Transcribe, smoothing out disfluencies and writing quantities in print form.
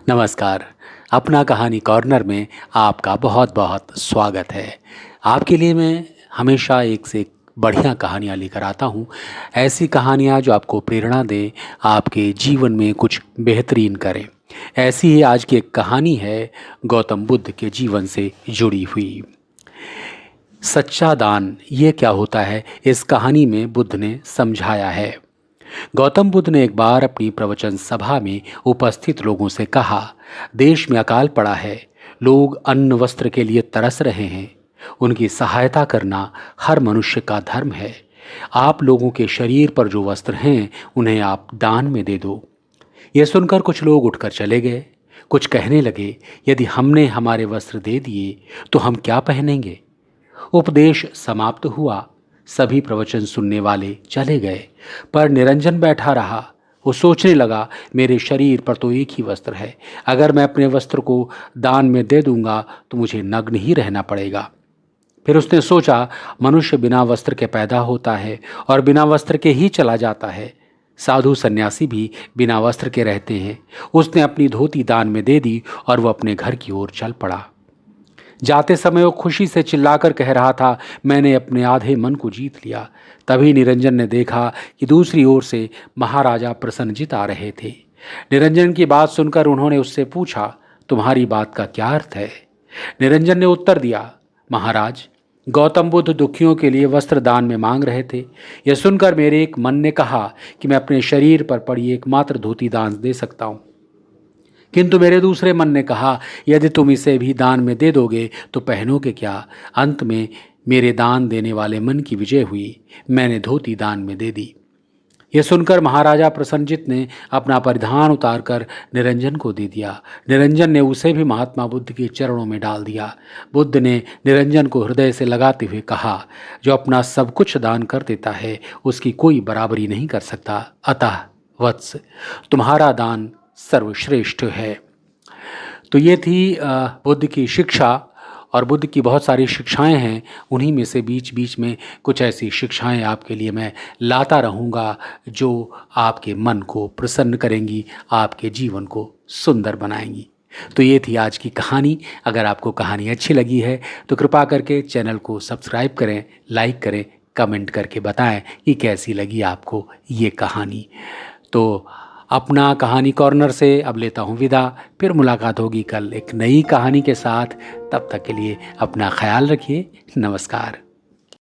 नमस्कार। अपना कहानी कॉर्नर में आपका बहुत बहुत स्वागत है। आपके लिए मैं हमेशा एक से एक बढ़िया कहानियाँ लेकर आता हूँ। ऐसी कहानियाँ जो आपको प्रेरणा दें, आपके जीवन में कुछ बेहतरीन करें। ऐसी ही आज की एक कहानी है, गौतम बुद्ध के जीवन से जुड़ी हुई। सच्चा दान ये क्या होता है, इस कहानी में बुद्ध ने समझाया है। गौतम बुद्ध ने एक बार अपनी प्रवचन सभा में उपस्थित लोगों से कहा, देश में अकाल पड़ा है, लोग अन्न वस्त्र के लिए तरस रहे हैं। उनकी सहायता करना हर मनुष्य का धर्म है। आप लोगों के शरीर पर जो वस्त्र हैं उन्हें आप दान में दे दो। यह सुनकर कुछ लोग उठकर चले गए। कुछ कहने लगे, यदि हमने हमारे वस्त्र दे दिए तो हम क्या पहनेंगे। उपदेश समाप्त हुआ। सभी प्रवचन सुनने वाले चले गए, पर निरंजन बैठा रहा। वो सोचने लगा, मेरे शरीर पर तो एक ही वस्त्र है। अगर मैं अपने वस्त्र को दान में दे दूंगा तो मुझे नग्न ही रहना पड़ेगा। फिर उसने सोचा, मनुष्य बिना वस्त्र के पैदा होता है और बिना वस्त्र के ही चला जाता है। साधु सन्यासी भी बिना वस्त्र के रहते हैं। उसने अपनी धोती दान में दे दी और वह अपने घर की ओर चल पड़ा। जाते समय वो खुशी से चिल्लाकर कह रहा था, मैंने अपने आधे मन को जीत लिया। तभी निरंजन ने देखा कि दूसरी ओर से महाराजा प्रसन्नजित आ रहे थे। निरंजन की बात सुनकर उन्होंने उससे पूछा, तुम्हारी बात का क्या अर्थ है। निरंजन ने उत्तर दिया, महाराज, गौतम बुद्ध दुखियों के लिए वस्त्र दान में मांग रहे थे। यह सुनकर मेरे एक मन ने कहा कि मैं अपने शरीर पर पड़ी एकमात्र धोती दान दे सकता हूँ, किंतु मेरे दूसरे मन ने कहा, यदि तुम इसे भी दान में दे दोगे तो पहनोगे क्या। अंत में मेरे दान देने वाले मन की विजय हुई। मैंने धोती दान में दे दी। यह सुनकर महाराजा प्रसन्नजित ने अपना परिधान उतारकर निरंजन को दे दिया। निरंजन ने उसे भी महात्मा बुद्ध के चरणों में डाल दिया। बुद्ध ने निरंजन को हृदय से लगाते हुए कहा, जो अपना सब कुछ दान कर देता है उसकी कोई बराबरी नहीं कर सकता। अतः वत्स, तुम्हारा दान सर्वश्रेष्ठ है। तो ये थी बुद्ध की शिक्षा, और बुद्ध की बहुत सारी शिक्षाएं हैं। उन्हीं में से बीच बीच में कुछ ऐसी शिक्षाएं आपके लिए मैं लाता रहूँगा जो आपके मन को प्रसन्न करेंगी, आपके जीवन को सुंदर बनाएंगी। तो ये थी आज की कहानी। अगर आपको कहानी अच्छी लगी है तो कृपा करके चैनल को सब्सक्राइब करें, लाइक करें, कमेंट करके बताएं कि कैसी लगी आपको ये कहानी। तो अपना कहानी कॉर्नर से अब लेता हूँ विदा। फिर मुलाकात होगी कल एक नई कहानी के साथ। तब तक के लिए अपना ख्याल रखिए। नमस्कार।